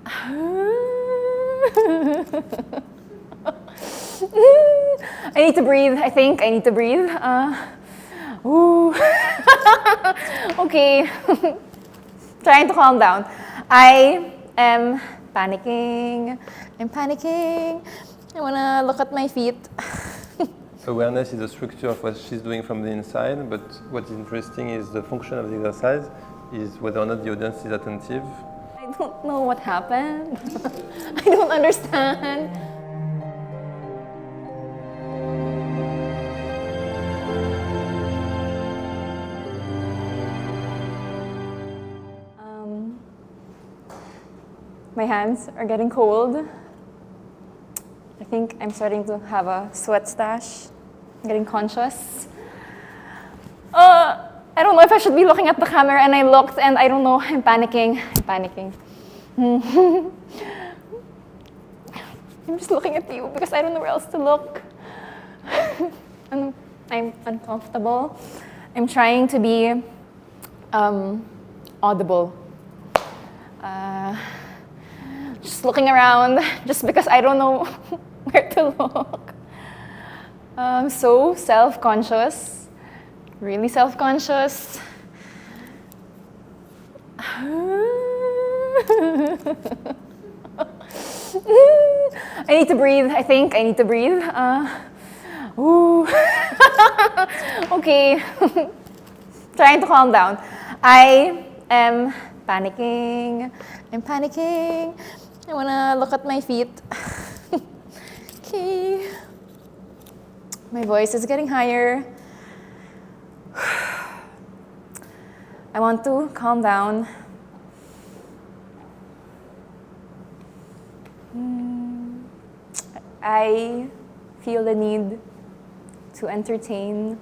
I need to breathe. I think I need to breathe. Ooh. Okay. Trying to calm down. I am panicking. I'm panicking. I want to look at my feet. Awareness is the structure of what she's doing from the inside, but what is interesting is the function of the exercise is whether or not the audience is attentive. I don't know what happened. I don't understand. My hands are getting cold. I think I'm starting to have a sweat stash. I'm getting conscious. I don't know if I should be looking at the camera, and I looked and I don't know, I'm panicking. I'm panicking. I'm just looking at you because I don't know where else to look. I'm uncomfortable. I'm trying to be audible. Just looking around just because I don't know where to look. So self-conscious, really self-conscious. I need to breathe. I think I need to breathe. Ooh. Okay. Trying to calm down. I am panicking. I'm panicking. I want to look at my feet. Okay. My voice is getting higher. I want to calm down. I feel the need to entertain.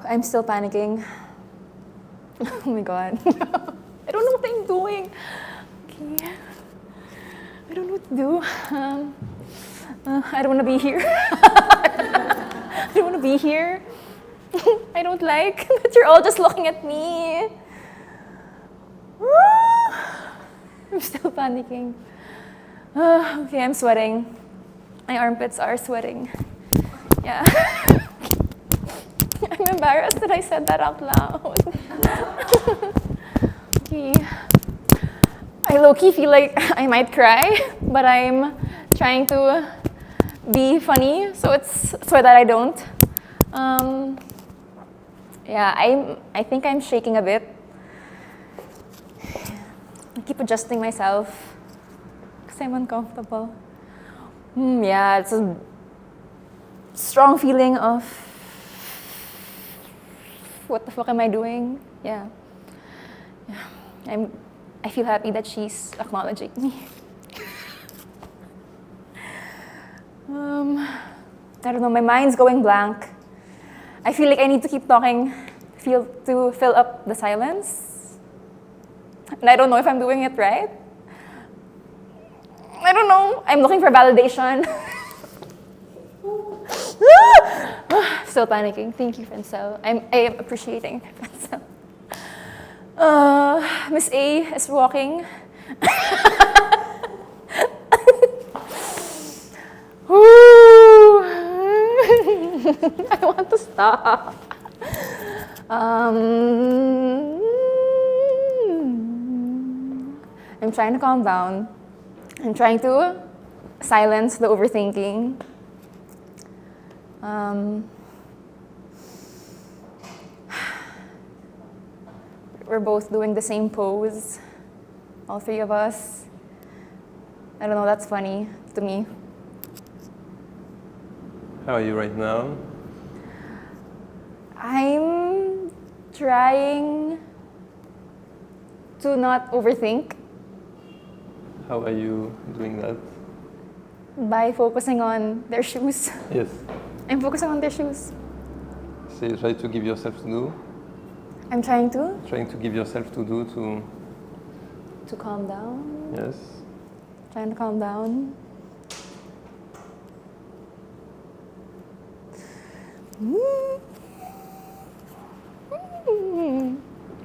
I'm still panicking. Oh my god. I don't know what I'm doing. Okay. I don't know what to do. I don't want to be here. I don't want to be here. I don't like that you're all just looking at me. I'm still panicking. Okay, I'm sweating. My armpits are sweating. Yeah. I'm embarrassed that I said that out loud. Okay. I low-key feel like I might cry, but I'm trying to be funny so that I don't. Yeah, I think I'm shaking a bit. I keep adjusting myself because I'm uncomfortable. Yeah, it's a strong feeling of what the fuck am I doing? Yeah. I feel happy that she's acknowledging me. I don't know, my mind's going blank. I feel like I need to keep talking, to fill up the silence. And I don't know if I'm doing it right. I don't know. I'm looking for validation. Still panicking. Thank you, Francel. I am appreciating Francel. Miss A is walking. I want to stop. I'm trying to calm down. I'm trying to silence the overthinking. We're both doing the same pose, all three of us. I don't know, that's funny to me. How are you right now? I'm trying to not overthink. How are you doing that? By focusing on their shoes. Yes. I'm focusing on their shoes. So you try to give yourself to do? I'm trying to? Trying to give yourself to do To calm down. Yes. Trying to calm down.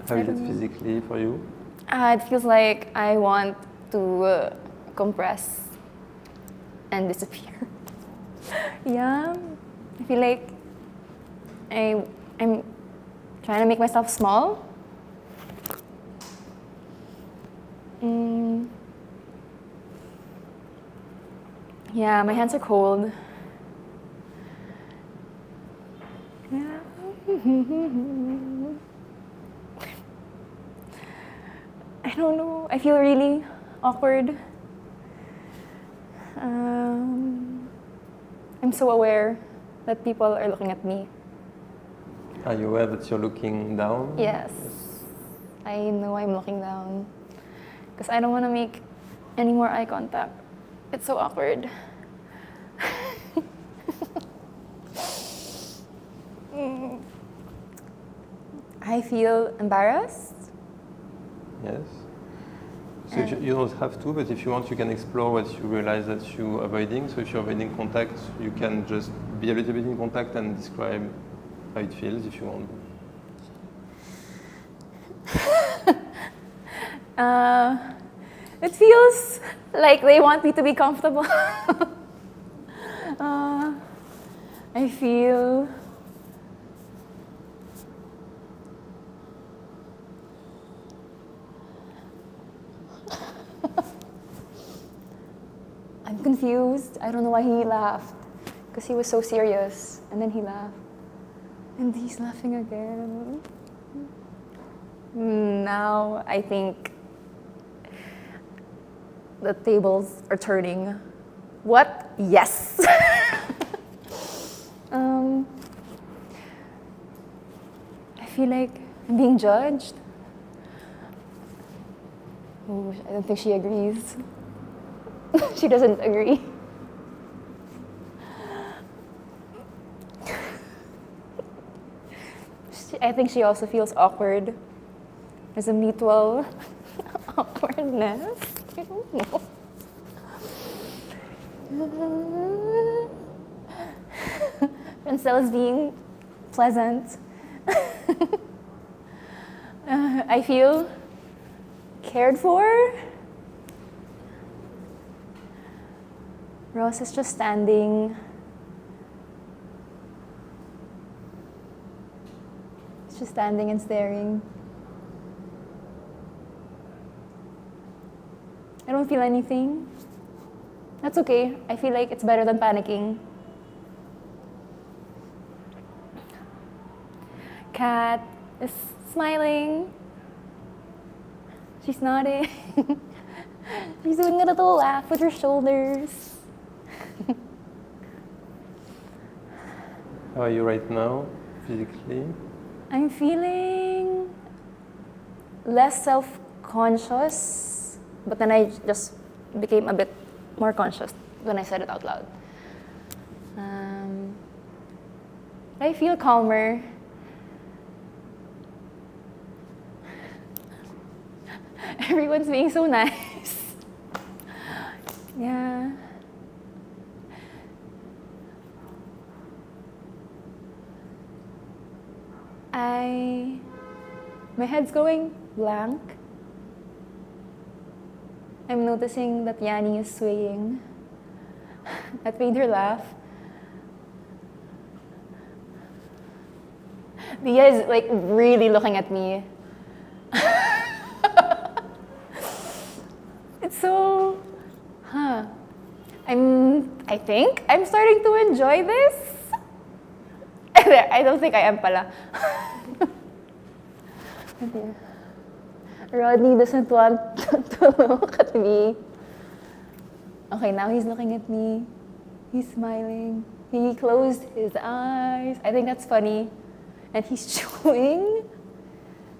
How is it physically for you? It feels like I want to compress and disappear. Yeah, I feel like I'm trying to make myself small. Yeah, my hands are cold. Yeah. I don't know. I feel really awkward. I'm so aware that people are looking at me. Are you aware that you're looking down? Yes. I know I'm looking down. Because I don't want to make any more eye contact. It's so awkward. I feel embarrassed. Yes. So you don't have to, but if you want, you can explore what you realize that you're avoiding. So if you're avoiding contact, you can just be a little bit in contact and describe how it feels if you want. It feels like they want me to be comfortable. I feel I'm confused. I don't know why he laughed. Because he was so serious. And then he laughed. And he's laughing again. Now I think the tables are turning. What? Yes! I feel like I'm being judged. Oh, I don't think she agrees. She doesn't agree. I think she also feels awkward. There's a mutual awkwardness. I don't know. Francel is being pleasant. I feel cared for. Rose is just standing. He's just standing and staring. I don't feel anything. That's okay. I feel like it's better than panicking. Kat is smiling. She's nodding. She's doing a little laugh with her shoulders. How are you right now, physically? I'm feeling less self-conscious, but then I just became a bit more conscious when I said it out loud. I feel calmer. Everyone's being so nice. Yeah. My head's going blank. I'm noticing that Yanni is swaying. That made her laugh. Dia is like really looking at me. It's so, I think I'm starting to enjoy this. I don't think I am pala. Rodney doesn't want to look at me. Okay, now he's looking at me. He's smiling. He closed his eyes. I think that's funny. And he's chewing.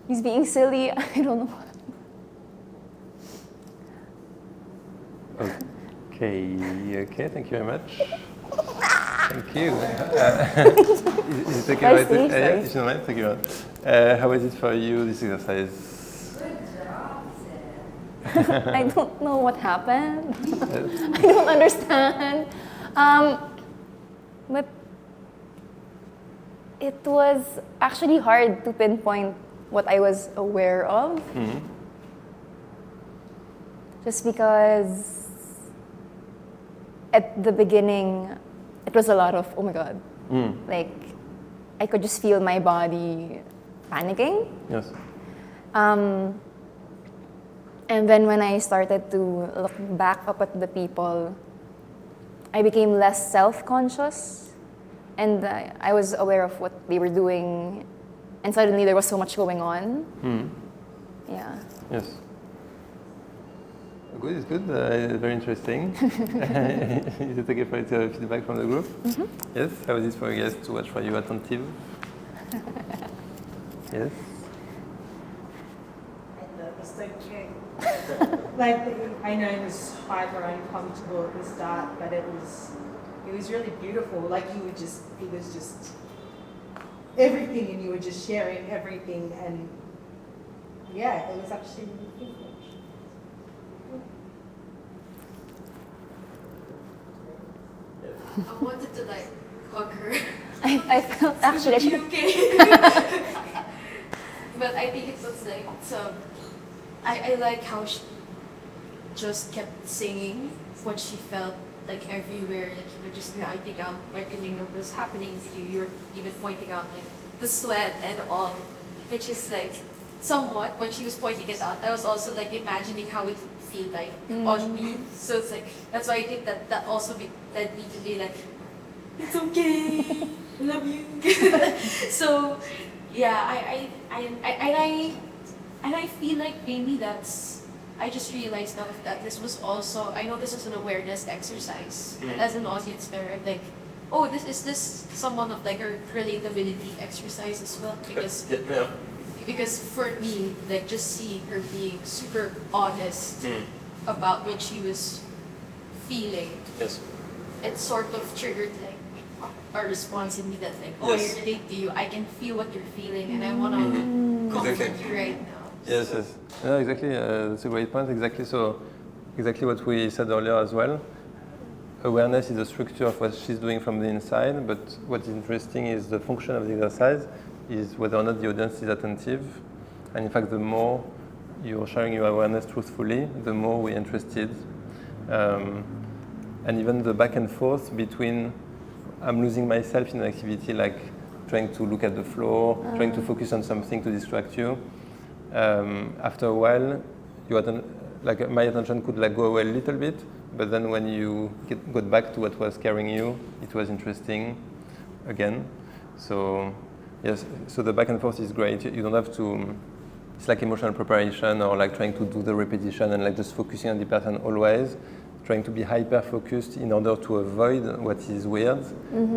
He's being silly. I don't know. Okay, thank you very much. Thank you. Is it okay right? Yeah, it's all right. Thank you. How is it for you, this exercise? Good job, Sid. I don't know what happened. I don't understand. But it was actually hard to pinpoint what I was aware of. Mm-hmm. Just because at the beginning, it was a lot of, oh my God. Like, I could just feel my body panicking. Yes. And then when I started to look back up at the people, I became less self-conscious. And I was aware of what they were doing. And suddenly there was so much going on. Yeah. Yes. Good, it's good. Very interesting. Is it okay for you to have feedback from the group? Yes. How is it for you guys to watch? Were you attentive? Yes. It's like I know it was hard or uncomfortable at the start, but it was really beautiful. Like it was just everything, and you were just sharing everything, and yeah, it was actually really beautiful. I wanted to like hug her. I felt actually. Is it okay? But I think it was like so. I like how she just kept singing what she felt like everywhere. Like you were just pointing out everything that was happening to you. You were even pointing out like the sweat and all, which is like somewhat when she was pointing it out. I was also like imagining how it would feel like on me. So it's like that's why I think that also led me to be like, it's okay, I love you. So yeah, I feel like maybe I just realized now that this was also, I know this is an awareness exercise. And as an audience member, I'm like, oh, is this somewhat of like a relatability exercise as well? Because for me, like just seeing her being super honest about what she was feeling, Yes. it sort of triggered like a response in me that like, oh, Yes. I relate to you. I can feel what you're feeling, and I want to comfort Exactly. you right now. Yes, yes. No, exactly. That's a great point. Exactly. So, exactly what we said earlier as well. Awareness is the structure of what she's doing from the inside, but what is interesting is the function of the exercise is whether or not the audience is attentive. And in fact, the more you're sharing your awareness truthfully, the more we're interested. And even the back and forth between I'm losing myself in an activity like trying to look at the floor, trying to focus on something to distract you. After a while, my attention could like go away a little bit, but then when you got back to what was carrying you, it was interesting again. So yes, so the back and forth is great. You don't have to. It's like emotional preparation or like trying to do the repetition and like just focusing on the person always. Trying to be hyper focused in order to avoid what is weird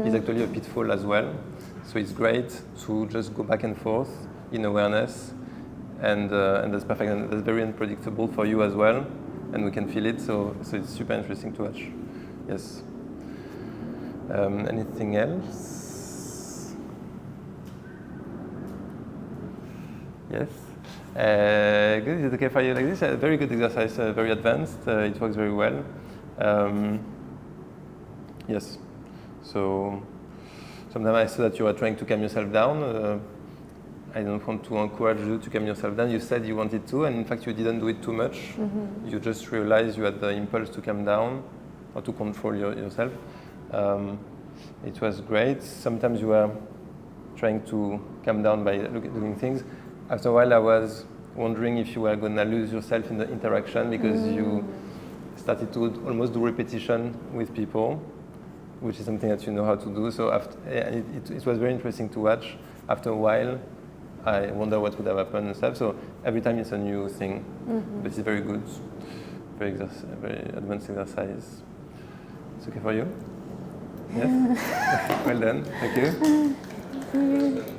is actually a pitfall as well. So it's great to just go back and forth in awareness. And that's perfect, and that's very unpredictable for you as well, and we can feel it, so it's super interesting to watch. Yes. Anything else? Yes. Good. Is it okay for you like this? Very good exercise, very advanced. It works very well. Yes. So sometimes I saw that you are trying to calm yourself down. I don't want to encourage you to calm yourself down. You said you wanted to, and in fact you didn't do it too much. You just realized you had the impulse to calm down or to control yourself. It was great. Sometimes you were trying to calm down by doing things. After a while I was wondering if you were going to lose yourself in the interaction because you started to almost do repetition with people, which is something that you know how to do. So it was very interesting to watch. After a while, I wonder what would have happened and stuff. So every time it's a new thing, but it's very good, very advanced exercise. It's okay for you? Yes? Well done. Thank you.